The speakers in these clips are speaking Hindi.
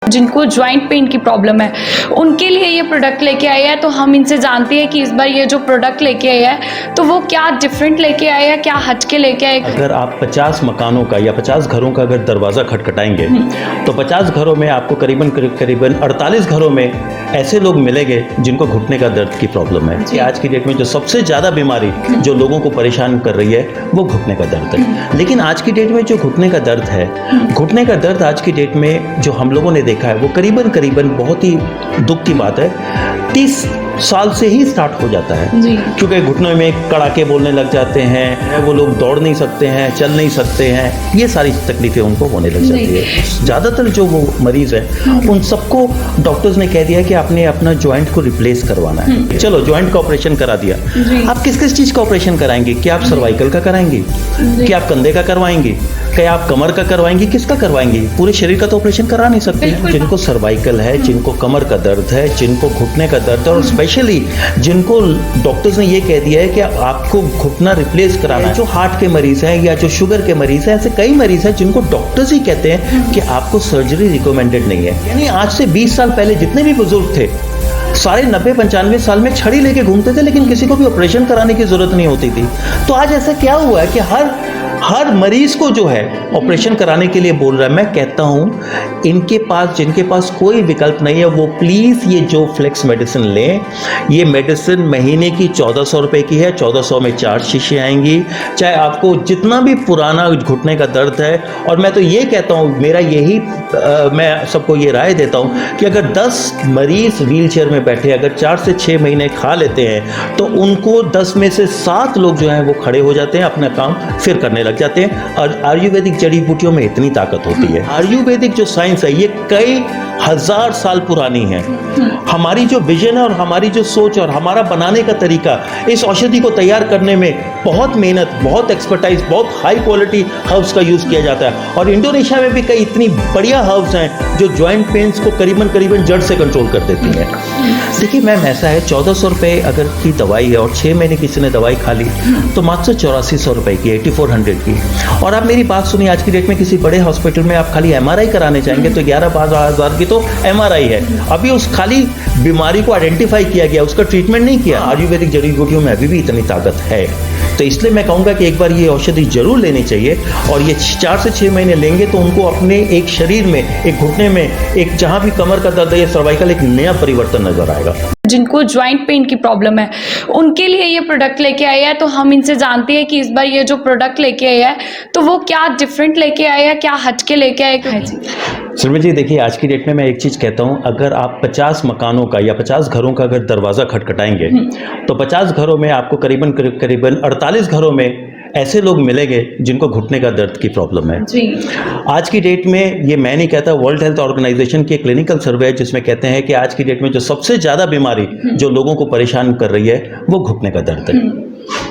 जिनको जॉइंट पेन की प्रॉब्लम है उनके लिए ये प्रोडक्ट लेके आए हैं। तो हम इनसे जानते हैं कि इस बार ये जो प्रोडक्ट लेके आए हैं तो वो क्या डिफरेंट लेके आए हैं, क्या हट के लेके आए। अगर आप 50 मकानों का या 50 घरों का अगर दरवाज़ा खटखटाएंगे तो 50 घरों में आपको करीबन 48 घरों में ऐसे लोग मिलेंगे जिनको घुटने का दर्द की प्रॉब्लम है। कि आज की डेट में जो सबसे ज़्यादा बीमारी जो लोगों को परेशान कर रही है वो घुटने का दर्द है। लेकिन आज की डेट में जो घुटने का दर्द है, घुटने का दर्द आज की डेट में जो हम लोगों ने देखा है वो करीबन बहुत ही दुख की बात है, 30 साल से ही स्टार्ट हो जाता है। क्योंकि घुटनों में कड़ाके बोलने लग जाते हैं, वो लोग दौड़ नहीं सकते हैं, चल नहीं सकते हैं, ये सारी तकलीफें उनको होने लग जाती है। ज़्यादातर जो वो मरीज़ है उन सबको डॉक्टर्स ने कह दिया है कि आपने अपना जॉइंट को रिप्लेस करवाना है। चलो जॉइंट का ऑपरेशन करा दिया, आप किस किस चीज़ का ऑपरेशन कराएंगे? क्या आप सर्वाइकल का कराएंगे? क्या आप कंधे का करवाएंगे? क्या आप कमर का करवाएंगे? किसका करवाएंगे? पूरे शरीर का तो ऑपरेशन करा नहीं सकते। जिनको सर्वाइकल है, जिनको कमर का दर्द है, जिनको घुटने का दर्द है और स्पेशली जिनको डॉक्टर्स ने ये कह दिया है कि आपको घुटना रिप्लेस कराना है, जो हार्ट के मरीज हैं या जो शुगर के मरीज हैं, ऐसे कई मरीज हैं जिनको डॉक्टर्स ही कहते हैं कि आपको सर्जरी रिकमेंडेड नहीं है। यानी आज से 20 साल पहले जितने भी बुजुर्ग थे सारे 90-95 साल में छड़ी लेके घूमते थे, लेकिन किसी को भी ऑपरेशन कराने की जरूरत नहीं होती थी। तो आज ऐसा क्या हुआ है कि हर मरीज को जो है ऑपरेशन कराने के लिए बोल रहा है। मैं कहता हूं जिनके पास कोई विकल्प नहीं है वो प्लीज ये जो फ्लेक्स मेडिसिन लें। ये मेडिसिन महीने की 1400 रुपए की है, 1400 में 4 शीशे आएंगी। चाहे आपको जितना भी पुराना घुटने का दर्द है, और मैं तो ये कहता हूं, मेरा यही मैं सबको ये राय देता हूं कि अगर 10 मरीज व्हील चेयर में बैठे अगर 4 से 6 महीने खा लेते हैं तो उनको 10 में से 7 लोग जो हैं वो खड़े हो जाते हैं, अपना काम फिर करने लग जाते हैं। और आयुर्वेदिक जड़ी बूटियों में इतनी ताकत होती है। आयुर्वेदिक जो साइंस है ये कई हजार साल पुरानी है। हमारी जो विजन है और हमारी जो सोच और हमारा बनाने का तरीका, इस औषधि को तैयार करने में बहुत मेहनत, बहुत एक्सपर्टाइज, बहुत हाई क्वालिटी हर्ब्स का यूज किया जाता है। और इंडोनेशिया में भी कई इतनी बढ़िया हर्ब्स हैं जो जॉइंट पेन्स को करीबन जड़ से कंट्रोल कर देती हैं। देखिए मैम, ऐसा है 1400 रुपये अगर की दवाई है और 6 महीने किसी ने दवाई खा ली तो मात्र 8400 रुपये की, 8400 की। और आप मेरी बात सुनिए, आज की डेट में किसी बड़े हॉस्पिटल में आप खाली MRI कराने जाएंगे तो 11-12 हज़ार की तो MRI है। अभी उस खाली बीमारी को आइडेंटिफाई किया गया, उसका ट्रीटमेंट नहीं किया। आयुर्वेदिक जड़ी बूटियों में अभी भी इतनी ताकत है, तो इसलिए मैं कहूँगा कि एक बार ये औषधि जरूर लेनी चाहिए। और ये 4 से 6 महीने लेंगे तो उनको अपने एक शरीर में, एक घुटने में, एक जहाँ भी कमर का दर्द है या सर्वाइकल, एक नया परिवर्तन नजर आएगा। जिनको जॉइंट पेन की प्रॉब्लम है उनके लिए ये प्रोडक्ट लेके आए हैं। तो हम इनसे जानते हैं कि इस बार ये जो प्रोडक्ट लेके आए हैं तो वो क्या डिफरेंट लेके आए हैं, क्या हट के लेके आए हैं जी। सुरभि जी, देखिए आज की डेट में मैं एक चीज़ कहता हूँ, अगर आप 50 मकानों का या 50 घरों का अगर दरवाज़ा खटखटाएंगे तो 50 घरों में आपको करीबन 48 घरों में ऐसे लोग मिलेंगे जिनको घुटने का दर्द की प्रॉब्लम है जी। आज की डेट में, ये मैं नहीं कहता, वर्ल्ड हेल्थ ऑर्गेनाइजेशन की क्लिनिकल सर्वे है जिसमें कहते हैं कि आज की डेट में जो सबसे ज़्यादा बीमारी जो लोगों को परेशान कर रही है वो घुटने का दर्द है।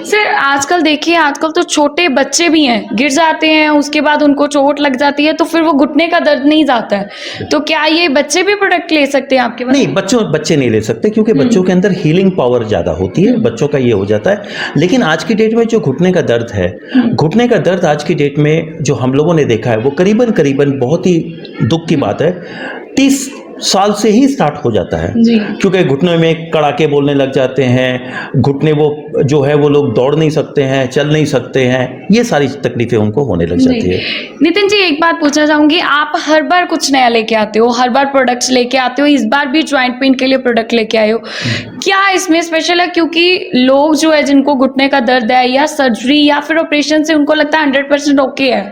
सर आजकल देखिए, आजकल तो छोटे बच्चे भी हैं, गिर जाते हैं, उसके बाद उनको चोट लग जाती है तो फिर वो घुटने का दर्द नहीं जाता है। तो क्या ये बच्चे भी प्रोडक्ट ले सकते हैं आपके पास? नहीं, बच्चे नहीं ले सकते क्योंकि बच्चों के अंदर हीलिंग पावर ज़्यादा होती है, बच्चों का ये हो जाता है। लेकिन आज की डेट में जो घुटने का दर्द है, घुटने का दर्द आज की डेट में जो हम लोगों ने देखा है वो करीबन बहुत ही दुख की बात है, 30 साल से ही स्टार्ट हो जाता है। क्योंकि घुटनों में कड़ाके बोलने लग जाते हैं, घुटने वो जो है वो लोग दौड़ नहीं सकते हैं, चल नहीं सकते हैं, ये सारी तकलीफें उनको होने लग जाती है। नितिन जी, एक बात पूछना चाहूंगी, आप हर बार कुछ नया लेके आते हो, हर बार प्रोडक्ट्स लेके आते हो, इस बार भी जॉइंट पेन के लिए प्रोडक्ट लेके आए हो, क्या इसमें स्पेशल है? क्योंकि लोग जो है जिनको घुटने का दर्द है या सर्जरी या फिर ऑपरेशन से उनको लगता है 100% ओके है,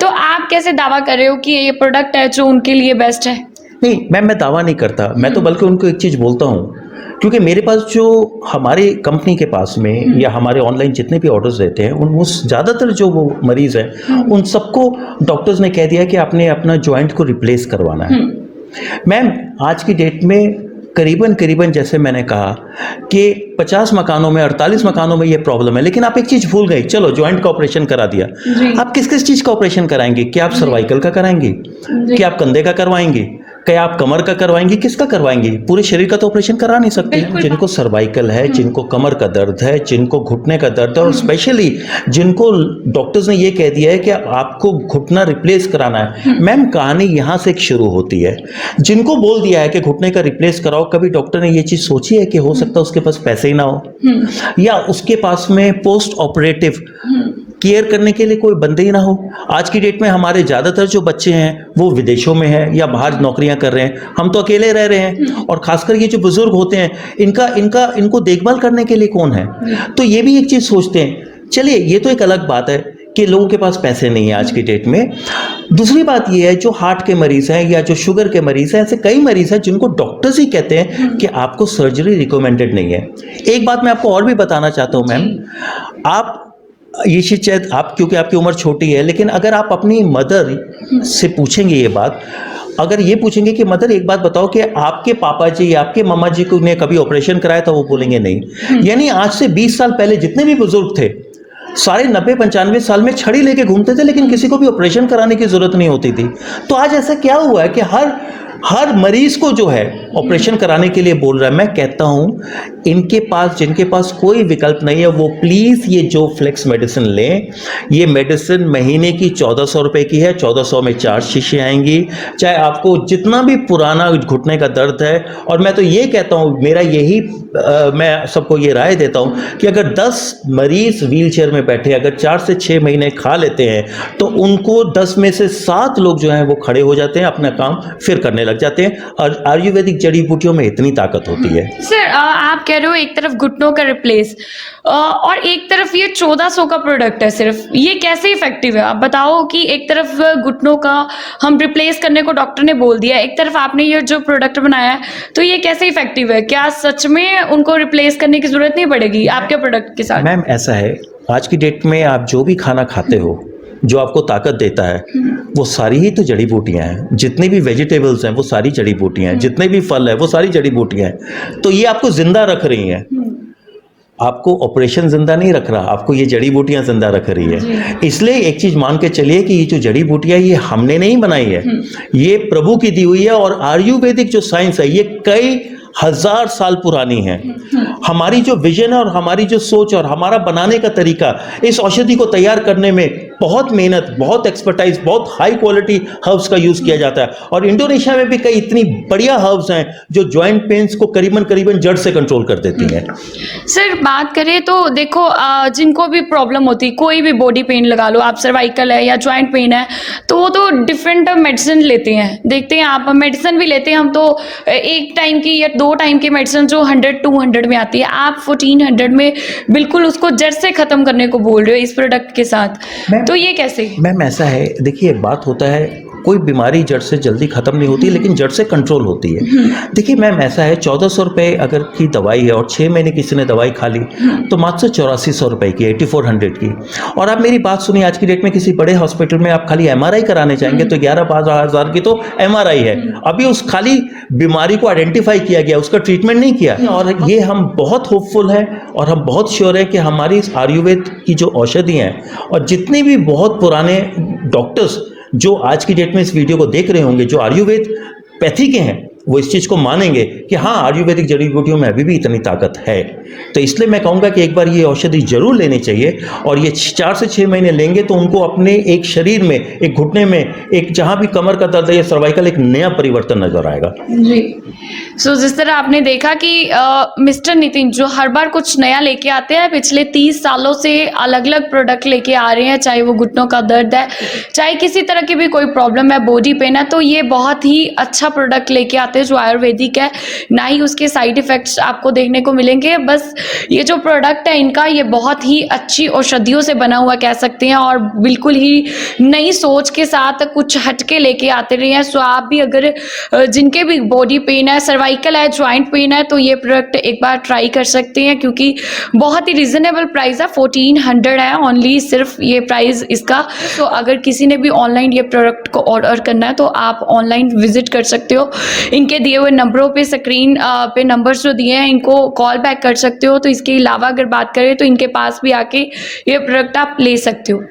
तो आप कैसे दावा कर रहे हो कि ये प्रोडक्ट है जो उनके लिए बेस्ट है? नहीं मैम, मैं दावा नहीं करता, मैं तो बल्कि उनको एक चीज़ बोलता हूँ, क्योंकि मेरे पास जो हमारे कंपनी के पास में या हमारे ऑनलाइन जितने भी ऑर्डर्स रहते हैं उन वो ज़्यादातर जो वो मरीज़ हैं उन सबको डॉक्टर्स ने कह दिया कि आपने अपना जॉइंट को रिप्लेस करवाना है। मैम आज की डेट में करीबन जैसे मैंने कहा कि 50 मकानों में, 48 मकानों में ये प्रॉब्लम है। लेकिन आप एक चीज़ भूल गई, चलो जॉइंट का ऑपरेशन करा दिया, आप किस किस चीज़ का ऑपरेशन कराएंगे? क्या आप सर्वाइकल का कराएंगे? क्या आप कंधे का करवाएंगे? क्या आप कमर का करवाएंगे, किसका करवाएंगे? पूरे शरीर का तो ऑपरेशन करा नहीं सकते। बिल्कुल। जिनको सर्वाइकल है, जिनको कमर का दर्द है, जिनको घुटने का दर्द है, और स्पेशली जिनको डॉक्टर्स ने ये कह दिया है कि आपको घुटना रिप्लेस कराना है, मैम कहानी यहाँ से शुरू होती है। जिनको बोल दिया है कि घुटने का रिप्लेस कराओ, कभी डॉक्टर ने ये चीज़ सोची है कि हो सकता है उसके पास पैसे ही ना हो, या उसके पास में पोस्ट ऑपरेटिव केयर करने के लिए कोई बंदे ही ना हो। आज की डेट में हमारे ज़्यादातर जो बच्चे हैं वो विदेशों में हैं या बाहर नौकरियां कर रहे हैं, हम तो अकेले रह रहे हैं, और खासकर ये जो बुजुर्ग होते हैं इनको देखभाल करने के लिए कौन है? तो ये भी एक चीज़ सोचते हैं। चलिए, ये तो एक अलग बात है कि लोगों के पास पैसे नहीं है आज की डेट में। दूसरी बात ये है, जो हार्ट के मरीज हैं या जो शुगर के मरीज हैं, ऐसे कई मरीज हैं जिनको डॉक्टर्स ही कहते हैं कि आपको सर्जरी रिकमेंडेड नहीं है। एक बात मैं आपको और भी बताना चाहता हूँ मैम, आप ये शायद आप, क्योंकि आपकी उम्र छोटी है, लेकिन अगर आप अपनी मदर से पूछेंगे ये बात, अगर ये पूछेंगे कि मदर एक बात बताओ कि आपके पापा जी या आपके मामा जी को ने कभी ऑपरेशन कराया था, वो बोलेंगे नहीं। यानी आज से 20 साल पहले जितने भी बुजुर्ग थे सारे 90-95 साल में छड़ी लेके घूमते थे, लेकिन किसी को भी ऑपरेशन कराने की जरूरत नहीं होती थी। तो आज ऐसा क्या हुआ है कि हर मरीज को जो है ऑपरेशन कराने के लिए बोल रहा है। मैं कहता हूं जिनके पास कोई विकल्प नहीं है, वो प्लीज ये जो फ्लेक्स मेडिसिन लें। ये मेडिसिन महीने की 1400 रुपए की है, 1400 में 4 शीशे आएंगी। चाहे आपको जितना भी पुराना घुटने का दर्द है, और मैं तो ये कहता हूं, मेरा यही मैं सबको ये राय देता हूं कि अगर 10 मरीज व्हील चेयर में बैठे अगर 4 से 6 महीने खा लेते हैं, तो उनको 10 में से 7 लोग जो हैं वो खड़े हो जाते हैं, अपना काम फिर करने लग जाते हैं। और आयुर्वेदिक जड़ी बूटियों में इतनी ताकत होती है। सर, आप कह रहे हो एक तरफ घुटनों का रिप्लेस और एक तरफ ये 1400 का प्रोडक्ट है सिर्फ, ये कैसे इफेक्टिव है? आप बताओ कि एक तरफ घुटनों का हम रिप्लेस करने को डॉक्टर ने बोल दिया, एक तरफ आपने ये जो प्रोडक्ट बनाया है, तो ये कैसे इफेक्टिव है? क्या सच में उनको रिप्लेस करने की जरूरत नहीं पड़ेगी आपके प्रोडक्ट के साथ? मैम ऐसा है, आज की डेट में आप जो भी खाना खाते हो जो आपको ताकत देता है, वो सारी ही तो जड़ी बूटियां हैं। जितनी भी वेजिटेबल्स हैं वो सारी जड़ी बूटियां हैं, जितने भी फल है वो सारी जड़ी बूटियां हैं। तो ये आपको जिंदा रख रही हैं। आपको ऑपरेशन जिंदा नहीं रख रहा, आपको ये जड़ी बूटियां जिंदा रख रही है। इसलिए एक चीज मान के चलिए कि ये जो जड़ी बूटियां ये हमने नहीं बनाई है, ये प्रभु की दी हुई है। और आयुर्वेदिक जो साइंस है ये कई हजार साल पुरानी है। हमारी जो विजन है और हमारी जो सोच और हमारा बनाने का तरीका, इस औषधि को तैयार करने में बहुत मेहनत, बहुत एक्सपर्टाइज, बहुत हाई क्वालिटी हर्ब्स का यूज किया जाता है। और इंडोनेशिया में भी कई इतनी बढ़िया हर्ब्स हैं जो जॉइंट पेन्स को करीबन जड़ से कंट्रोल कर देती हैं। सर, बात करें तो देखो, जिनको भी प्रॉब्लम होती, कोई भी बॉडी पेन लगा लो, आप सर्वाइकल है या जॉइंट पेन है, तो वो तो डिफरेंट मेडिसिन लेते हैं। देखते हैं आप, मेडिसिन भी लेते हैं हम तो, एक टाइम की या 2 टाइम की मेडिसिन जो 100-200 में आती है, आप 1400 में बिल्कुल उसको जड़ से खत्म करने को बोल रहे हो इस प्रोडक्ट के साथ। तो ये कैसे? मैम ऐसा है, देखिए बात होता है, कोई बीमारी जड़ से जल्दी खत्म नहीं होती, लेकिन जड़ से कंट्रोल होती है। देखिए मैम ऐसा है, 1400 रुपये अगर की दवाई है और 6 महीने किसी ने दवाई खा ली तो मात्र 8400 रुपये की, 8400 की। और आप मेरी बात सुनिए, आज की डेट में किसी बड़े हॉस्पिटल में आप खाली MRI कराने जाएंगे तो 11-12 हज़ार की तो MRI है। अभी उस खाली बीमारी को आइडेंटिफाई किया गया, उसका ट्रीटमेंट नहीं किया। और ये हम बहुत होपफुल हैं और हम बहुत श्योर है कि हमारी इस आयुर्वेद की जो औषधि हैं, और जितने भी बहुत पुराने डॉक्टर्स जो आज की डेट में इस वीडियो को देख रहे होंगे, जो आयुर्वेद पैथी के हैं, वो इस चीज़ को मानेंगे कि हाँ, आयुर्वेदिक जड़ी बूटियों में अभी भी इतनी ताकत है। तो इसलिए मैं कहूँगा कि एक बार ये औषधि जरूर लेनी चाहिए, और ये 4 से 6 महीने लेंगे तो उनको अपने एक शरीर में, एक घुटने में, एक जहाँ भी कमर का दर्द है या सर्वाइकल, एक नया परिवर्तन नजर आएगा। जी। सो जिस तरह आपने देखा कि मिस्टर नितिन जो हर बार कुछ नया लेके आते हैं, पिछले 30 सालों से अलग अलग प्रोडक्ट लेके आ रहे हैं, चाहे वो घुटनों का दर्द है, चाहे किसी तरह की भी कोई प्रॉब्लम है, बॉडी पेन है, तो ये बहुत ही अच्छा प्रोडक्ट लेके आते हैं जो आयुर्वेदिक है। ना ही उसके साइड इफेक्ट्स आपको देखने को मिलेंगे। बस ये जो प्रोडक्ट है इनका, ये बहुत ही अच्छी औषधियों से बना हुआ कह सकते हैं, और बिल्कुल ही नई सोच के साथ कुछ हटके लेके आते रहे हैं। सो आप भी अगर जिनके भी बॉडी पेन है, सर्वाइकल है, ज्वाइंट पेन है, तो ये प्रोडक्ट एक बार ट्राई कर सकते हैं, क्योंकि बहुत ही रिजनेबल प्राइस है, 1400 है ओनली, सिर्फ ये प्राइस इसका। तो अगर किसी ने भी ऑनलाइन ये प्रोडक्ट को ऑर्डर करना है तो आप ऑनलाइन विजिट कर सकते हो। इनके दिए हुए नंबरों पे, स्क्रीन पे नंबर्स जो दिए हैं, इनको कॉल बैक कर सकते हो। तो इसके अलावा अगर बात करें तो इनके पास भी आके ये प्रोडक्ट आप ले सकते हो।